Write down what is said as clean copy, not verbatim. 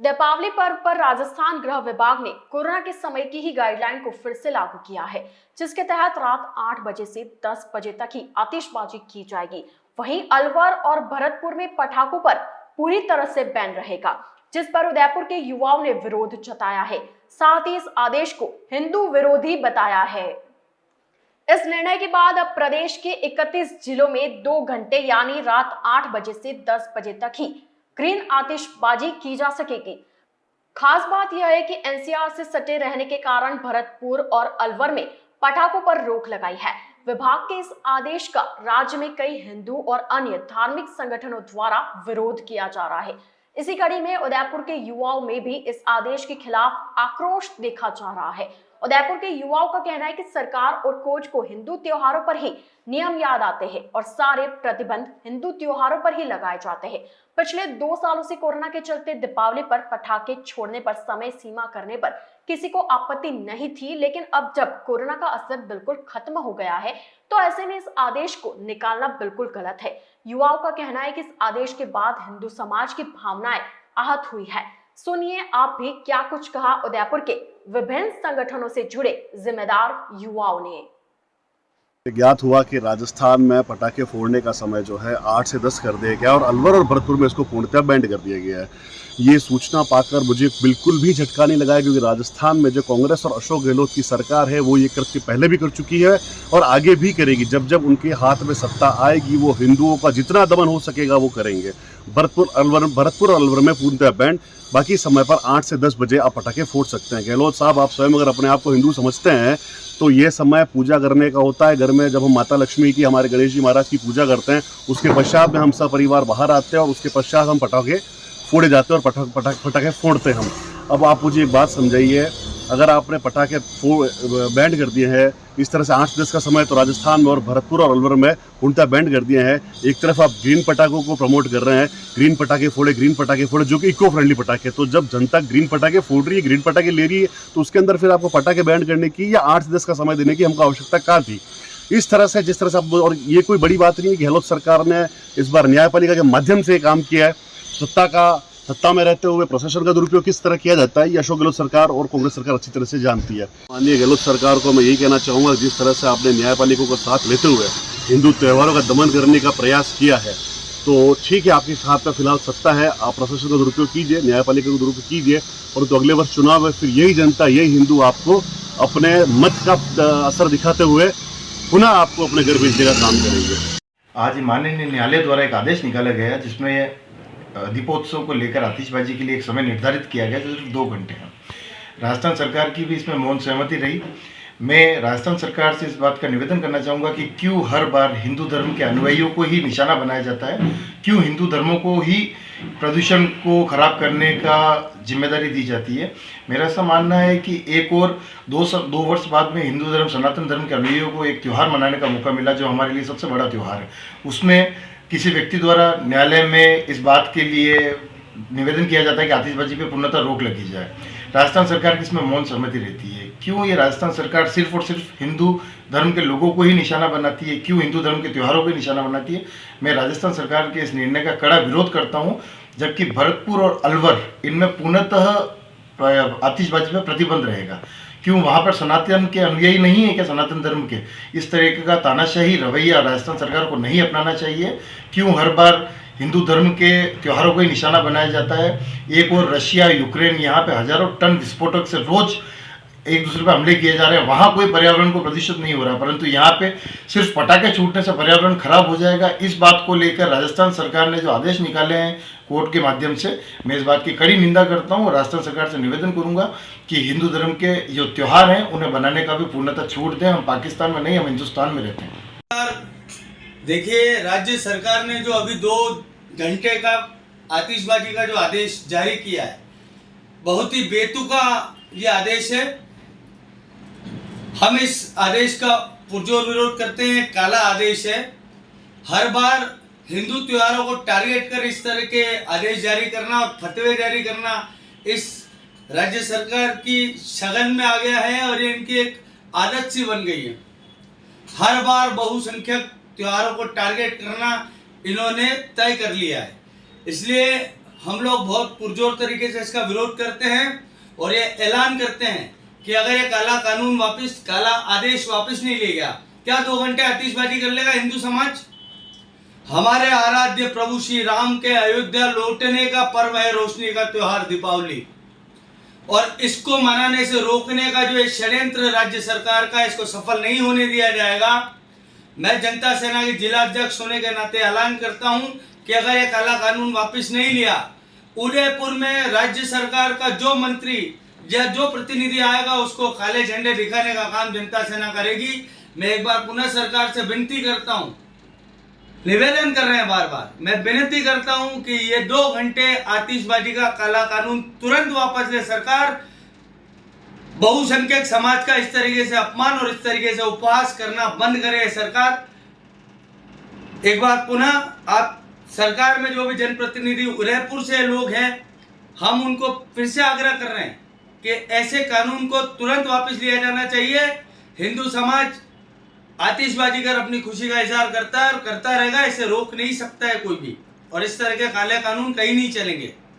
दीपावली पर्व पर राजस्थान गृह विभाग ने कोरोना के समय की ही गाइडलाइन को फिर से लागू किया है, जिसके तहत रात 8 बजे से 10 बजे तक ही आतिशबाजी की जाएगी। वहीं अलवर और भरतपुर में पटाखों पर पूरी तरह से बैन रहेगा, जिस पर उदयपुर के युवाओं ने विरोध जताया है। साथ ही इस आदेश को हिंदू विरोधी बताया है। इस निर्णय के बाद अब प्रदेश के 31 जिलों में 2 घंटे यानी रात 8 बजे से 10 बजे तक ही ग्रीन आतिशबाजी की जा सकेगी। खास बात यह है कि एनसीआर से सटे रहने के कारण भरतपुर और अलवर में पटाखों पर रोक लगाई है। विभाग के इस आदेश का राज्य में कई हिंदू और अन्य धार्मिक संगठनों द्वारा विरोध किया जा रहा है। इसी कड़ी में उदयपुर के युवाओं में भी इस आदेश के खिलाफ आक्रोश देखा जा रहा है। उदयपुर के युवाओं का कहना है कि सरकार और कोच को हिंदू त्योहारों पर ही नियम याद आते हैं और सारे प्रतिबंध हिंदू त्योहारों पर ही लगाए जाते हैं। पिछले 2 सालों से कोरोना के चलते दीपावली पर पटाखे छोड़ने पर समय सीमा करने पर किसी को आपत्ति नहीं थी, लेकिन अब जब कोरोना का असर बिल्कुल खत्म हो गया है तो ऐसे में इस आदेश को निकालना बिल्कुल गलत है। युवाओं का कहना है कि इस आदेश के बाद हिंदू समाज की भावनाएं आहत हुई है। सुनिए आप भी क्या कुछ कहा उदयपुर के विभिन्न संगठनों से जुड़े जिम्मेदार युवाओं ने। ज्ञात हुआ कि राजस्थान में पटाखे फोड़ने का समय जो है 8 से 10 कर दिया गया और अलवर और भरतपुर में इसको पूर्णतः बैंड कर दिया गया है। ये सूचना पाकर मुझे बिल्कुल भी झटका नहीं लगा, क्योंकि राजस्थान में जो कांग्रेस और अशोक गहलोत की सरकार है वो ये कृत्य पहले भी कर चुकी है और आगे भी करेगी। जब जब उनके हाथ में सत्ता आएगी वो हिंदुओं का जितना दमन हो सकेगा वो करेंगे। भरतपुर और अलवर में पूर्णतः बैंड, बाकी समय पर 8 से 10 बजे आप पटाखे फोड़ सकते हैं। गहलोत साहब, आप स्वयं अगर अपने आप को हिंदू समझते हैं तो ये समय पूजा करने का होता है। घर में जब हम माता लक्ष्मी की, हमारे गणेश जी महाराज की पूजा करते हैं, उसके पश्चात में हम सब परिवार बाहर आते हैं और उसके पश्चात हम पटाखे फोड़े जाते हैं और पटाखे फोड़ते हैं हम। अब आप मुझे एक बात समझाइए, अगर आपने पटाखे बैंड कर दिए हैं इस तरह से 8 से 10 का समय, तो राजस्थान में और भरतपुर और अलवर में पूर्णतः बैंड कर दिए हैं। एक तरफ आप ग्रीन पटाखों को प्रमोट कर रहे हैं, ग्रीन पटाखे फोड़े जो कि इको फ्रेंडली पटाखे। तो जब जनता ग्रीन पटाखे फोड़ रही है, ग्रीन पटाखे ले रही है, तो उसके अंदर फिर आपको पटाखे बैंड करने की या 8 से 10 का समय देने की हमको आवश्यकता कहाँ थी? इस तरह से जिस तरह से आप, और ये कोई बड़ी बात नहीं है कि गहलोत सरकार ने इस बार न्यायपालिका के माध्यम से काम किया है। सत्ता में रहते हुए प्रशासन का दुरुपयोग किस तरह किया जाता है ये अशोक गहलोत सरकार और कांग्रेस सरकार अच्छी तरह से जानती है। माननीय गहलोत सरकार को मैं यही कहना चाहूँगा, जिस तरह से आपने न्यायपालिका को साथ लेते हुए हिंदू त्योहारों का दमन करने का प्रयास किया है, तो ठीक है, आपके हाथ में फिलहाल सत्ता है, आप प्रशासन का दुरुपयोग कीजिए, न्यायपालिका का दुरुपयोग कीजिए, और तो अगले वर्ष चुनाव है, फिर यही जनता, यही हिंदू आपको अपने मत का असर दिखाते हुए पुनः आपको अपने घर भेजने का काम करेंगे। आज माननीय न्यायालय द्वारा एक आदेश निकाला गया है जिसमें दीपोत्सव को लेकर आतिशबाजी के लिए एक समय निर्धारित किया गया जो सिर्फ 2 घंटे है। राजस्थान सरकार की भी इसमें मौन सहमति रही। मैं राजस्थान सरकार से इस बात का निवेदन करना चाहूँगा कि क्यों हर बार हिंदू धर्म के अनुयायियों को ही निशाना बनाया जाता है, क्यों हिंदू धर्मों को ही प्रदूषण को खराब करने का जिम्मेदारी दी जाती है। मेरा ऐसा मानना है कि एक और 2 वर्ष बाद में हिंदू धर्म, सनातन धर्म के अनुयायियों को एक त्यौहार मनाने का मौका मिला जो हमारे लिए सबसे बड़ा त्यौहार है। उसमें किसी व्यक्ति द्वारा न्यायालय में इस बात के लिए निवेदन किया जाता है कि आतिशबाजी पे पूर्णतः रोक लगी जाए। राजस्थान सरकार की इसमें मौन सहमति रहती है। क्यों ये राजस्थान सरकार सिर्फ और सिर्फ हिंदू धर्म के लोगों को ही निशाना बनाती है, क्यों हिंदू धर्म के त्योहारों को ही निशाना बनाती है? मैं राजस्थान सरकार के इस निर्णय का कड़ा विरोध करता हूँ। जबकि भरतपुर और अलवर इनमें पूर्णतः आतिशबाजी पर प्रतिबंध रहेगा। क्यों वहाँ पर सनातन के अनुयायी नहीं है क्या? सनातन धर्म के इस तरीके का तानाशाही रवैया राजस्थान सरकार को नहीं अपनाना चाहिए। क्यों हर बार हिंदू धर्म के त्योहारों को ही निशाना बनाया जाता है? एक और रशिया, यूक्रेन, यहाँ पे हजारों टन विस्फोटक से रोज एक दूसरे पर हमले किए जा रहे हैं। वहाँ कोई पर्यावरण को प्रदूषित नहीं हो रहा, परंतु यहाँ पे सिर्फ पटाखे छूटने से पर्यावरण खराब हो जाएगा। इस बात को लेकर राजस्थान सरकार ने जो आदेश निकाले हैं कोर्ट के माध्यम से, मैं इस बात की कड़ी निंदा करता हूँ। राजस्थान सरकार से निवेदन करूँगा कि हिंदू धर्म के जो त्यौहार हैं उन्हें बनाने का भी पूर्णतः छूट दें। हम पाकिस्तान में नहीं, हम हिंदुस्तान में रहते हैं। देखिए, राज्य सरकार ने जो अभी 2 घंटे का आतिशबाजी का जो आदेश जारी किया है, बहुत ही बेतुका ये आदेश है। हम इस आदेश का पुरजोर विरोध करते हैं। काला आदेश है। हर बार हिंदू त्योहारों को टारगेट कर इस तरह के आदेश जारी करना और फतवे जारी करना इस राज्य सरकार की शगन में आ गया है और ये इनकी एक आदत सी बन गई है। हर बार बहुसंख्यक त्योहारों को टारगेट करना इन्होंने तय कर लिया है। इसलिए हम लोग बहुत पुरजोर तरीके से इसका विरोध करते हैं और ये ऐलान करते हैं कि अगर ये काला आदेश वापस नहीं ले गया, क्या 2 घंटे आतिशबाजी कर लेगा हिंदू समाज? हमारे आराध्य प्रभु श्री राम के अयोध्या लौटने का पर्व है, रोशनी का त्योहार दीपावली, और इसको मनाने से रोकने का जो षड्यंत्र राज्य सरकार का, इसको सफल नहीं होने दिया जाएगा। मैं जनता सेना के जिला अध्यक्ष होने के नाते ऐलान करता हूं कि अगर ये काला कानून वापस नहीं लिया, उदयपुर में राज्य सरकार का जो मंत्री या जो प्रतिनिधि आएगा उसको काले झंडे दिखाने का काम जनता सेना करेगी। मैं एक बार पुनः सरकार से विनती करता हूं, निवेदन कर रहे हैं बार बार, मैं विनती करता हूं कि ये 2 घंटे आतिशबाजी का काला कानून तुरंत वापस ले सरकार। बहुसंख्यक समाज का इस तरीके से अपमान और इस तरीके से उपवास करना बंद करे सरकार। एक बार पुनः आप सरकार में जो भी जनप्रतिनिधि उदयपुर से लोग हैं, हम उनको फिर से आग्रह कर रहे हैं कि ऐसे कानून को तुरंत वापस लिया जाना चाहिए। हिंदू समाज आतिशबाजी कर अपनी खुशी का इजहार करता है और करता रहेगा, इसे रोक नहीं सकता है कोई भी, और इस तरह के काले कानून कहीं नहीं चलेंगे।